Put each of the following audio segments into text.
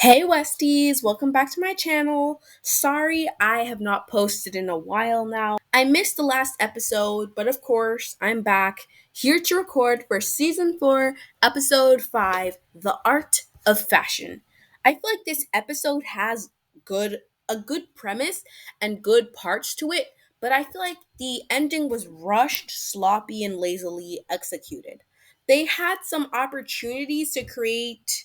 Hey Westies, welcome back to my channel. Sorry I have not posted in a while now. I missed the last episode, but of course, I'm back here to record for season 4, episode 5, The Art of Fashion. I feel like this episode has good a good premise and good parts to it, but I feel like the ending was rushed, sloppy, and lazily executed. They had some opportunities to create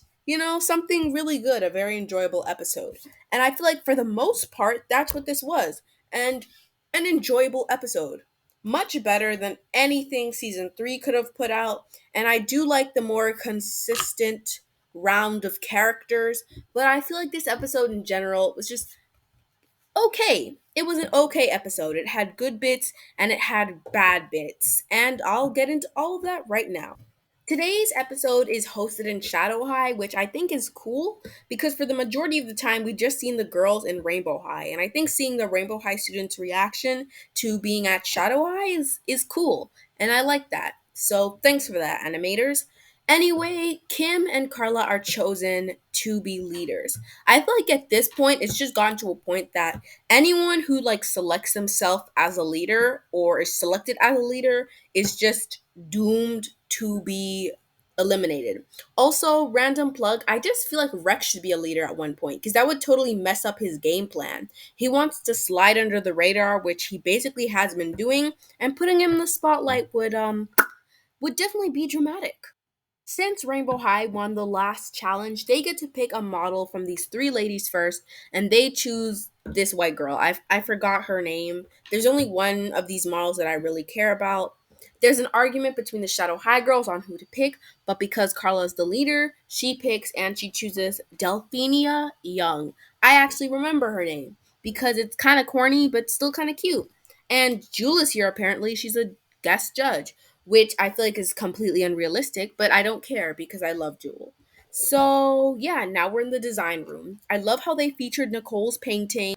something really good, a very enjoyable episode. And I feel like for the most part, that's what this was. And an enjoyable episode. Much better than anything season 3 could have put out. And I do like the more consistent round of characters, but I feel like this episode in general was just okay. It was an okay episode. It had good bits and it had bad bits. And I'll get into all of that right now. Today's episode is hosted in Shadow High, which I think is cool because for the majority of the time we've just seen the girls in Rainbow High. And I think seeing the Rainbow High students' reaction to being at Shadow High is cool. And I like that. So thanks for that, animators. Anyway, Kim and Carla are chosen to be leaders. I feel like at this point it's just gotten to a point that anyone who selects himself as a leader or is selected as a leader is just doomed to be eliminated. Also, random plug, I just feel like Rex should be a leader at one point because that would totally mess up his game plan. He wants to slide under the radar, which he basically has been doing, and putting him in the spotlight would definitely be dramatic. Since Rainbow High won the last challenge, they get to pick a model from these three ladies first, and they choose this white girl. I forgot her name. There's only one of these models that I really care about. There's an argument between the Shadow High girls on who to pick, but because Carla's the leader, she picks and she chooses Delphenia Young. I actually remember her name because it's kind of corny, but still kind of cute. And Jewel is here apparently. She's a guest judge, which I feel like is completely unrealistic, but I don't care because I love Jewel. So, yeah, now we're in the design room. I love how they featured Nicole's painting,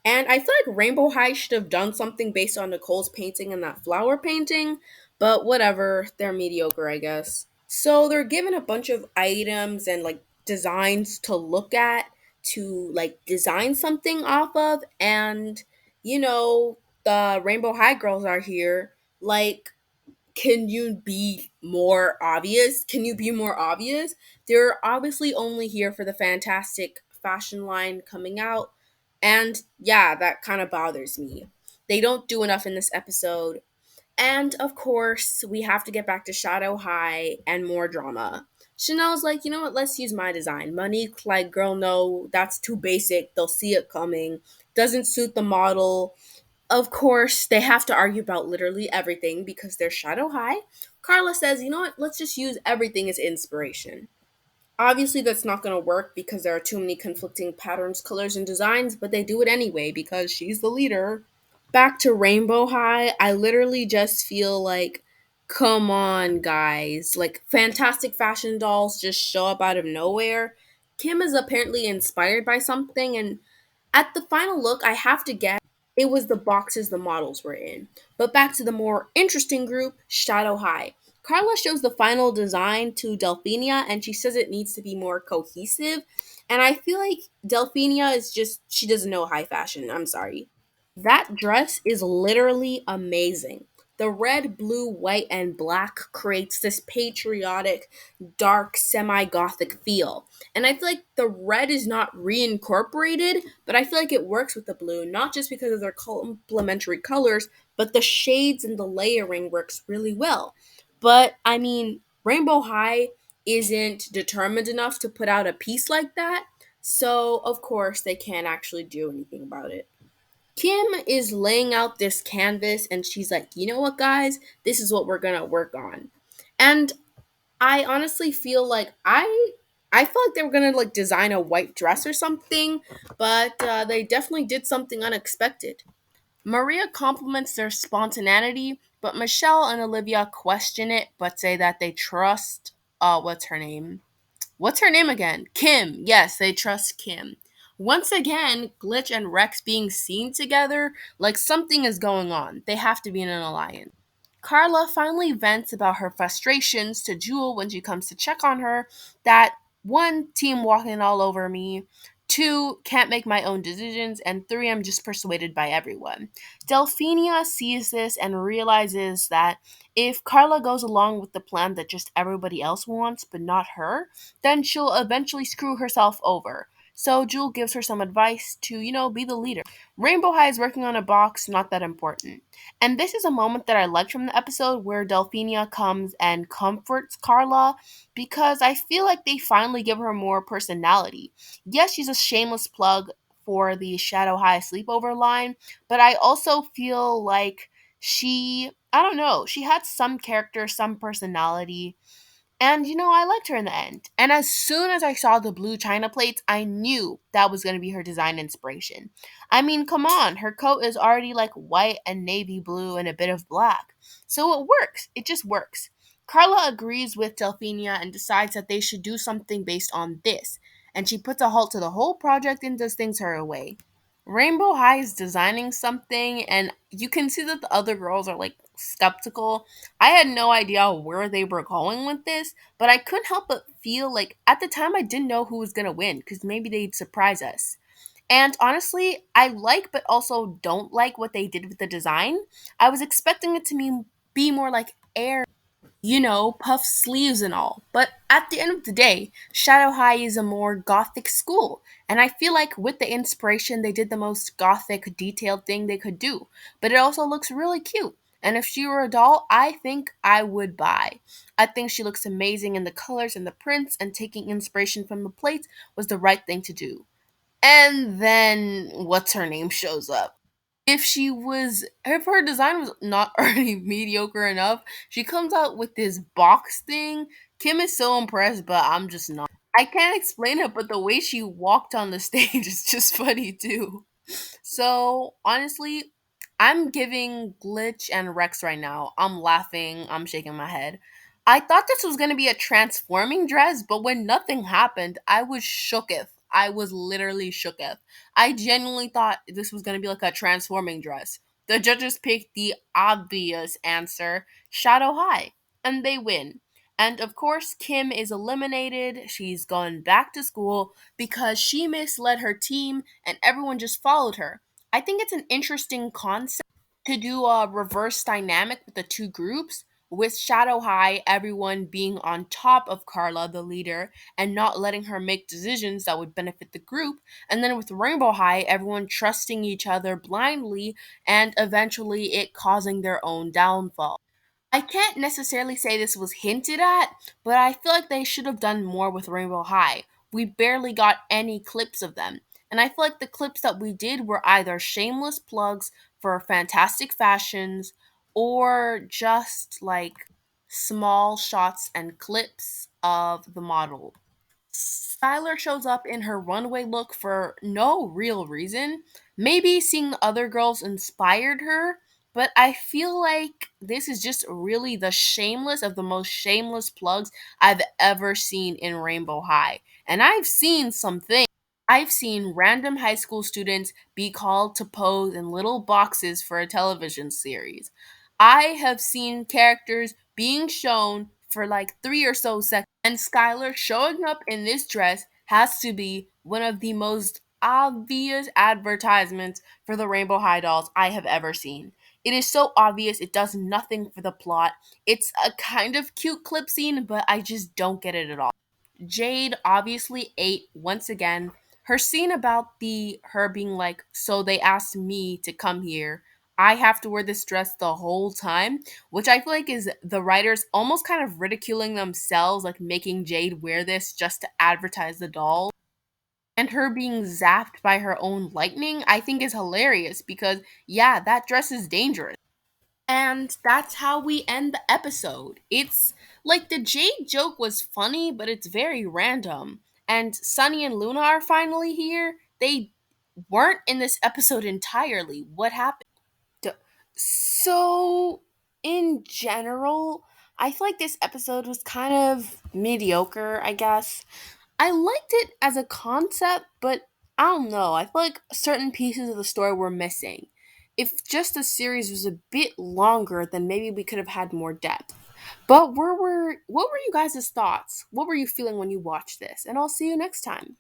and I feel like Rainbow High should have done something based on Nicole's painting and that flower painting, but whatever, they're mediocre, I guess. So, they're given a bunch of items and designs to look at to design something off of, and you know, the Rainbow High girls are here. Can you be more obvious? Can you be more obvious? They're obviously only here for the fantastic fashion line coming out. And yeah, that kind of bothers me. They don't do enough in this episode. And of course, we have to get back to Shadow High and more drama. Chanel's like, you know what, let's use my design. Monique, girl, no, that's too basic. They'll see it coming. Doesn't suit the model. Of course, they have to argue about literally everything because they're Shadow High. Carla says, you know what, let's just use everything as inspiration. Obviously, that's not going to work because there are too many conflicting patterns, colors, and designs, but they do it anyway because she's the leader. Back to Rainbow High, I literally just feel like, come on, guys. Fantastic fashion dolls just show up out of nowhere. Kim is apparently inspired by something, and at the final look, I have to guess it was the boxes the models were in. But back to the more interesting group, Shadow High. Carla shows the final design to Delphenia and she says it needs to be more cohesive. And I feel like Delphenia is just, she doesn't know high fashion. I'm sorry. That dress is literally amazing. The red, blue, white, and black creates this patriotic, dark, semi gothic feel. And I feel like the red is not reincorporated, but I feel like it works with the blue, not just because of their complementary colors, but the shades and the layering works really well. But I mean, Rainbow High isn't determined enough to put out a piece like that, so of course they can't actually do anything about it. Kim is laying out this canvas and she's like, you know what, guys? This is what we're gonna work on. And I honestly feel like I felt like they were gonna design a white dress or something, but they definitely did something unexpected. Maria compliments their spontaneity, but Michelle and Olivia question it, but say that they trust what's her name? What's her name again? Kim. Yes, they trust Kim. Once again, Glitch and Rex being seen together, like something is going on. They have to be in an alliance. Carla finally vents about her frustrations to Jewel when she comes to check on her that one, team walking all over me. Two, can't make my own decisions. And three, I'm just persuaded by everyone. Delphina sees this and realizes that if Carla goes along with the plan that just everybody else wants, but not her, then she'll eventually screw herself over. So Jewel gives her some advice to, be the leader. Rainbow High is working on a box, not that important. And this is a moment that I liked from the episode where Delphina comes and comforts Carla because I feel like they finally give her more personality. Yes, she's a shameless plug for the Shadow High sleepover line, but I also feel like I don't know, she had some character, some personality, and I liked her in the end. And as soon as I saw the blue china plates, I knew that was going to be her design inspiration. I mean, come on, her coat is already like white and navy blue and a bit of black. So it works. It just works. Carla agrees with Delphina and decides that they should do something based on this. And she puts a halt to the whole project and does things her way. Rainbow High is designing something, and you can see that the other girls are like skeptical. I had no idea where they were going with this, but I couldn't help but feel like at the time I didn't know who was going to win because maybe they'd surprise us. And honestly, I like but also don't like what they did with the design. I was expecting it to be more like air, puff sleeves and all. But at the end of the day, Shadow High is a more gothic school. And I feel like with the inspiration, they did the most gothic, detailed thing they could do. But it also looks really cute. And if she were a doll, I think I would buy. I think she looks amazing in the colors and the prints, and taking inspiration from the plates was the right thing to do. And then what's her name shows up. If her design was not already mediocre enough, she comes out with this box thing. Kim is so impressed, but I'm just not. I can't explain it, but the way she walked on the stage is just funny too. So honestly, I'm giving Glitch and Rex right now. I'm laughing, I'm shaking my head. I thought this was gonna be a transforming dress, but when nothing happened, I was shooketh. I was literally shooketh. I genuinely thought this was gonna be like a transforming dress. The judges picked the obvious answer, Shadow High, and they win. And of course, Kim is eliminated. She's gone back to school because she misled her team and everyone just followed her. I think it's an interesting concept to do a reverse dynamic with the two groups, with Shadow High, everyone being on top of Carla, the leader, and not letting her make decisions that would benefit the group. And then with Rainbow High, everyone trusting each other blindly and eventually it causing their own downfall. I can't necessarily say this was hinted at, but I feel like they should have done more with Rainbow High. We barely got any clips of them. And I feel like the clips that we did were either shameless plugs for fantastic fashions or just like small shots and clips of the model. Skylar shows up in her runway look for no real reason. Maybe seeing the other girls inspired her, but I feel like this is just really the shameless of the most shameless plugs I've ever seen in Rainbow High. And I've seen some things. I've seen random high school students be called to pose in little boxes for a television series. I have seen characters being shown for like 3 or so seconds, and Skylar showing up in this dress has to be one of the most obvious advertisements for the Rainbow High dolls I have ever seen. It is so obvious, it does nothing for the plot. It's a kind of cute clip scene, but I just don't get it at all. Jade obviously ate once again. Her scene about the her being like, so they asked me to come here. I have to wear this dress the whole time, which I feel like is the writers almost kind of ridiculing themselves, like making Jade wear this just to advertise the doll. And her being zapped by her own lightning, I think is hilarious because, yeah, that dress is dangerous. And that's how we end the episode. It's like the Jade joke was funny, but it's very random. And Sunny and Luna are finally here. They weren't in this episode entirely. What happened? D- So, in general, I feel like this episode was kind of mediocre, I guess. I liked it as a concept, but I don't know. I feel like certain pieces of the story were missing. If just the series was a bit longer, then maybe we could have had more depth. But what were you guys' thoughts? What were you feeling when you watched this? And I'll see you next time.